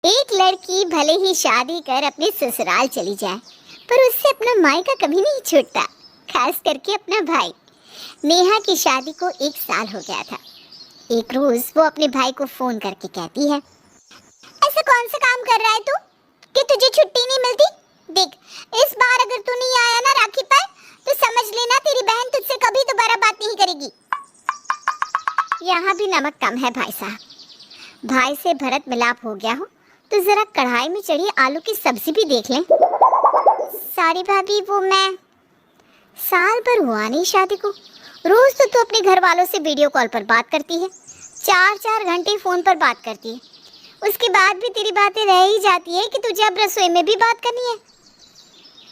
एक लड़की भले ही शादी कर अपने ससुराल चली जाए, पर उससे अपना मायका कभी नहीं छूटता, खास करके अपना भाई। नेहा की शादी को 1 साल हो गया था। एक रोज वो अपने भाई को फोन करके कहती है, ऐसा कौन सा काम कर रहा है तू कि तुझे छुट्टी नहीं मिलती? देख, इस बार अगर तू नहीं आया ना राखी पर, तो समझ लेना तेरी बहन तुझसे कभी दोबारा बात नहीं करेगी। यहाँ भी नमक कम है भाई साहब। भाई से भरत मिलाप हो गया हो तो जरा कढ़ाई में चढ़ी आलू की सब्जी भी देख लें। सॉरी भाभी, वो मैं साल भर हुआ नहीं शादी को। रोज तो तू अपने घर वालों से वीडियो कॉल पर बात करती है, 4-4 घंटे फोन पर बात करती है। उसके बाद भी तेरी बातें रह ही जाती है कि तुझे अब रसोई में भी बात करनी है।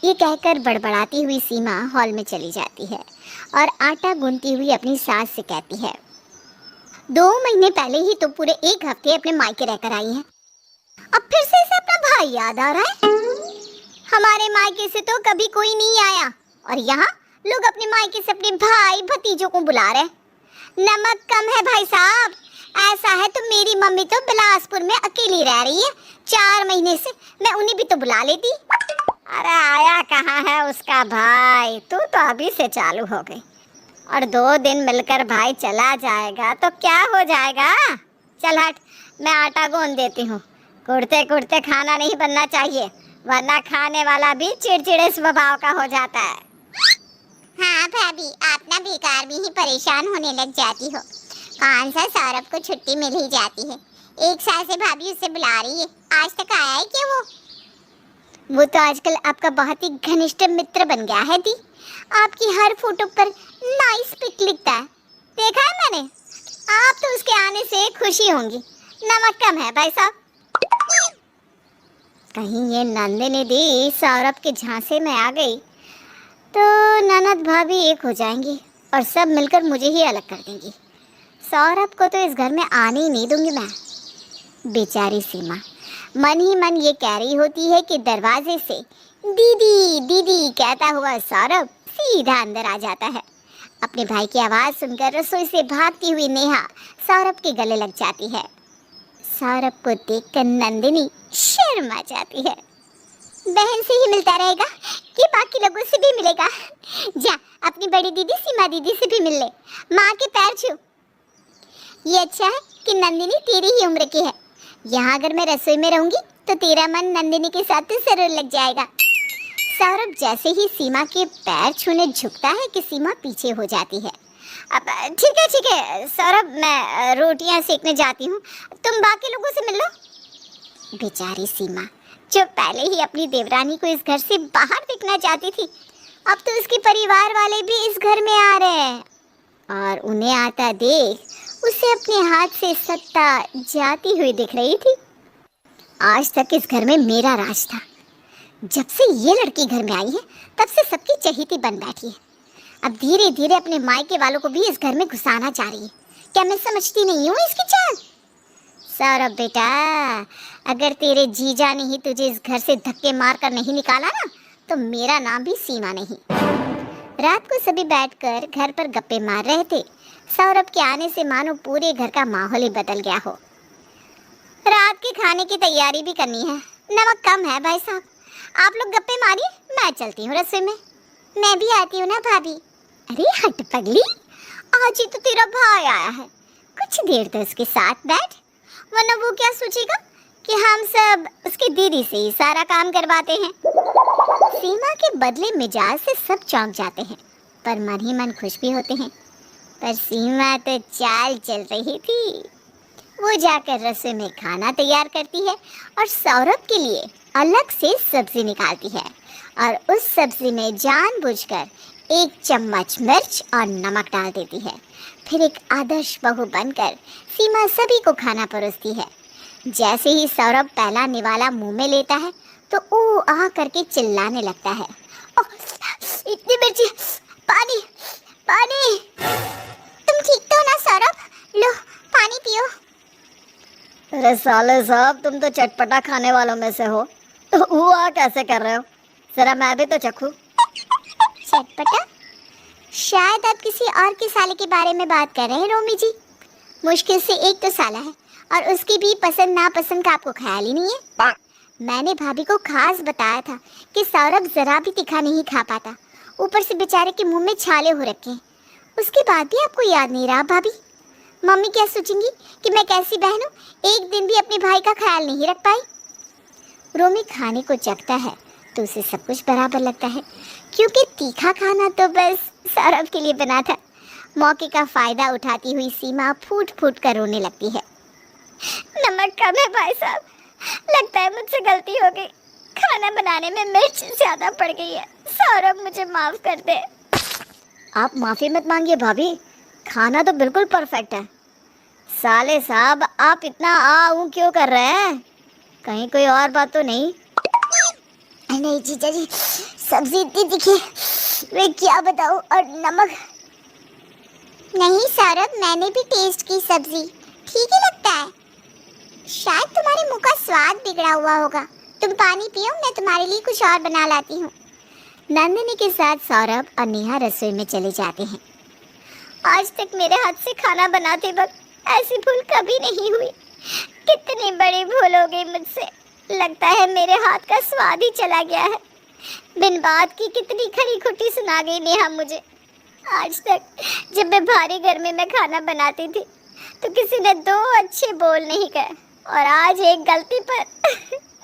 ये कहकर बड़बड़ाती हुई सीमा हॉल में चली जाती है और आटा गूंथती हुई अपनी सास से कहती है, 2 महीने पहले ही तो पूरे 1 हफ्ते अपने मायके रहकर आई है, अब फिर से इसे अपना भाई याद आ रहा है। हमारे मायके से तो कभी कोई नहीं आया और यहाँ लोग अपने मायके से अपने भाई भतीजों को बुला रहे। नमक कम है भाई साहब। ऐसा है तो मेरी मम्मी तो बिलासपुर में अकेली रह रही है, 4 महीने से। मैं उन्हें भी तो बुला लेती। अरे आया कहाँ है उसका भाई, तू तो अभी से चालू हो गई। और 2 दिन मिलकर भाई चला जाएगा तो क्या हो जाएगा? चल हट, मैं आटा गूंथ देती हूँ। कुड़ते कुड़ते खाना नहीं बनना चाहिए, वरना खाने वाला भी चिड़चिड़े स्वभाव का हो जाता है। हाँ भाभी, आप ना बेकार में ही परेशान होने लग जाती हो। कौन सा सौरभ को छुट्टी मिल ही जाती है। 1 साल से भाभी उसे बुला रही है, आज तक आया है क्या वो तो आजकल आपका बहुत ही घनिष्ठ मित्र बन गया है दी। आपकी हर फोटो पर नाइस पिक लिखता है, देखा है मैंने। आप तो उसके आने से खुशी होंगी। नमक कम है भाई साहब। कहीं ये नंदिनी दी सौरभ के झांसे में आ गई तो ननद भाभी एक हो जाएंगी और सब मिलकर मुझे ही अलग कर देंगी। सौरभ को तो इस घर में आने ही नहीं दूंगी मैं। बेचारी सीमा मन ही मन ये कह रही होती है कि दरवाजे से दीदी दीदी कहता हुआ सौरभ सीधा अंदर आ जाता है। अपने भाई की आवाज़ सुनकर रसोई से भागती हुई नेहा सौरभ के गले लग जाती है। सौरभ को देखकर नंदिनी शर्मा जाती है। बहन से ही मिलता रहेगा कि बाकी लोगों से भी मिलेगा? जा अपनी बड़ी दीदी सीमा दीदी से भी मिल ले, माँ के पैर छू। ये अच्छा है कि नंदिनी तेरी ही उम्र की है। यहाँ अगर मैं रसोई में रहूंगी तो तेरा मन नंदिनी के साथ तो जरूर लग जाएगा। सौरभ जैसे ही सीमा के पैर छूने झुकता है कि सीमा पीछे हो जाती है। अब ठीक है सौरभ, मैं रोटियां सेकने जाती हूँ, तुम बाकी लोगों से मिल लो। बेचारी सीमा जो पहले ही अपनी देवरानी को इस घर से बाहर देखना चाहती थी, अब तो उसके परिवार वाले भी इस घर में आ रहे हैं और उन्हें आता देख उसे अपने हाथ से सत्ता जाती हुई दिख रही थी। आज तक इस घर में मेरा राज था, जब से ये लड़की घर में आई है तब से सबकी चहेती बन बैठी है। अब धीरे धीरे अपने मायके वालों को भी इस घर में घुसाना चाह रही है। क्या मैं समझती नहीं हूँ इसकी चाल? सौरभ बेटा, अगर तेरे जीजा ने ही तुझे इस घर से धक्के मार कर नहीं निकाला ना, तो मेरा नाम भी सीमा नहीं। रात को सभी बैठकर घर पर गप्पे मार रहे थे। सौरभ के आने से मानो पूरे घर का माहौल ही बदल गया हो। रात के खाने की तैयारी भी करनी है, नमक कम है भाई साहब। आप लोग गप्पे मारिए, मैं चलती हूँ रसोई में। मैं भी आती हूँ ना भाभी। अरे हट पगली, आज ही तो तेरा भाई आया है, कुछ देर तो उसके साथ बैठ, वरना वो क्या सोचेगा कि हम सब उसकी दीदी से ही सारा काम करवाते हैं। सीमा के बदले मिजाज से सब चौंक जाते हैं, पर मन ही मन खुश भी होते हैं। पर सीमा तो चाल चल रही थी। वो जाकर रसोई में खाना तैयार करती है और सौरभ के लिए अलग से सब्जी निकालती है और उस सब्जी में जानबूझकर 1 चम्मच मिर्च और नमक डाल देती है। फिर एक आदर्श बहू बनकर सीमा सभी को खाना परोसती है। जैसे ही सौरभ पहला निवाला मुंह में लेता है तो ओ आ करके चिल्लाने लगता है, इतनी मिर्ची, पानी पानी। तुम ठीक तो ना सौरभ? लो पानी पियो। अरे साले साहब, तुम तो चटपटा खाने वालों में से हो, तो हुआ कैसे कर रहे हो? जरा मैं भी तो चखूं। चटपटा? शायद आप किसी और के साले के बारे में बात कर रहे हैं रोमी जी। मुश्किल से एक तो साला है और उसकी भी पसंद नापसंद का आपको ख्याल ही नहीं है। मैंने भाभी को खास बताया था कि सौरभ जरा भी तीखा नहीं खा पाता, ऊपर से बेचारे के मुंह में छाले हो रखे हैं। उसके बाद भी आपको याद नहीं रहा भाभी? मम्मी क्या सोचेंगी कि मैं कैसी बहन हूँ, एक दिन भी अपने भाई का ख्याल नहीं रख पाई। रोमी खाने को जगता है तो उसे सब कुछ बराबर लगता है, क्योंकि तीखा खाना तो बस सौरभ के लिए बना था। मौके का फायदा उठाती हुई सीमा फूट फूट कर रोने लगती है। नमक कम है भाई साहब, लगता है मुझसे गलती हो गई, खाना बनाने में मिर्च ज्यादा पड़ गई है, सौरभ मुझे माफ कर दे। आप माफी मत मांगिए भाभी, खाना तो बिल्कुल परफेक्ट है। साले साहब आप इतना ऊ क्यों कर रहे हैं? कहीं कोई और बात तो नहीं? नहीं जीजा जी, सब्जी इतनी तीखी, मैं क्या बताऊं, और नमक। नहीं सौरभ, मैंने भी टेस्ट की सब्जी, ठीक ही लगता है। शायद तुम्हारे मुंह का स्वाद बिगड़ा हुआ होगा। तुम पानी पियो, मैं तुम्हारे लिए कुछ और बना लाती हूँ। नंदिनी के साथ सौरभ और नेहा रसोई में चले जाते हैं। आज तक मेरे हाथ से खाना बनाते वक्त ऐसी भूल कभी नहीं हुई। कितनी बड़ी भूल हो गई मुझसे, लगता है मेरे हाथ का स्वाद ही चला गया है। बिन बात की कितनी खरी खुटी सुना गई नेहा मुझे। आज तक जब मैं भारी गर्मी में खाना बनाती थी तो किसी ने दो अच्छे बोल नहीं कहे, और आज एक गलती पर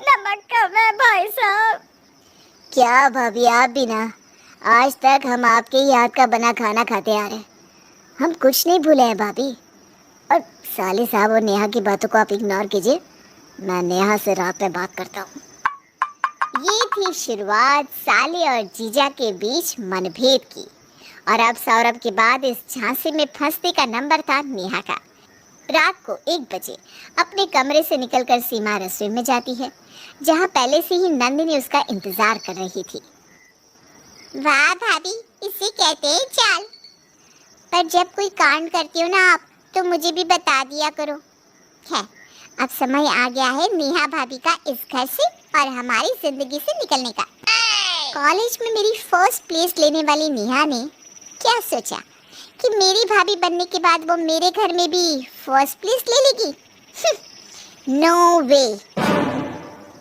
नमक कम है भाई साहब। क्या भाभी, आप भी ना, आज तक हम आपके ही हाथ का बना खाना खाते आ रहे हैं, हम कुछ नहीं भूले हैं भाभी। और साले साहब और नेहा की बातों को आप इग्नोर कीजिए, मैं नेहा से रात में बात करता हूँ। ये थी शुरुआत साले और जीजा के बीच मनभेद की, और अब सौरभ के बाद इस झांसे में फंसने का नंबर था नेहा का। रात को 1 बजे अपने कमरे से निकलकर सीमा रसोई में जाती है, जहाँ पहले से ही नंदिनी उसका इंतजार कर रही थी। वाह भाभी, इसे कहते हैं चाल। पर जब कोई कांड करती हो ना आप, तो मुझे भी बता दिया करो। है, अब समय आ गया है नेहा भाभी का इस घर से और हमारी जिंदगी से निकलने का। कॉलेज में मेरी फर्स्ट प्लेस लेने वाली नेहा ने क्या सोचा कि मेरी भाभी बनने के बाद वो मेरे घर में भी फर्स्ट प्लेस ले लेगी? नो वे।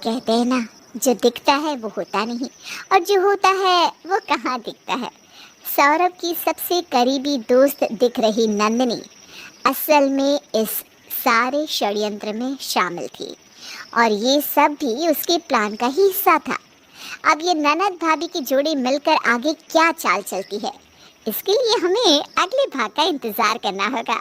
कहते हैं ना, जो दिखता है वो होता नहीं, और जो होता है वो कहाँ दिखता है। सौरभ की सबसे करीबी दोस्त दिख रही नंदिनी असल में इस सारे षड्यंत्र में शामिल थी, और ये सब भी उसके प्लान का ही हिस्सा था। अब ये ननद भाभी की जोड़ी मिलकर आगे क्या चाल चलती है, इसके लिए हमें अगले भाग का इंतजार करना होगा।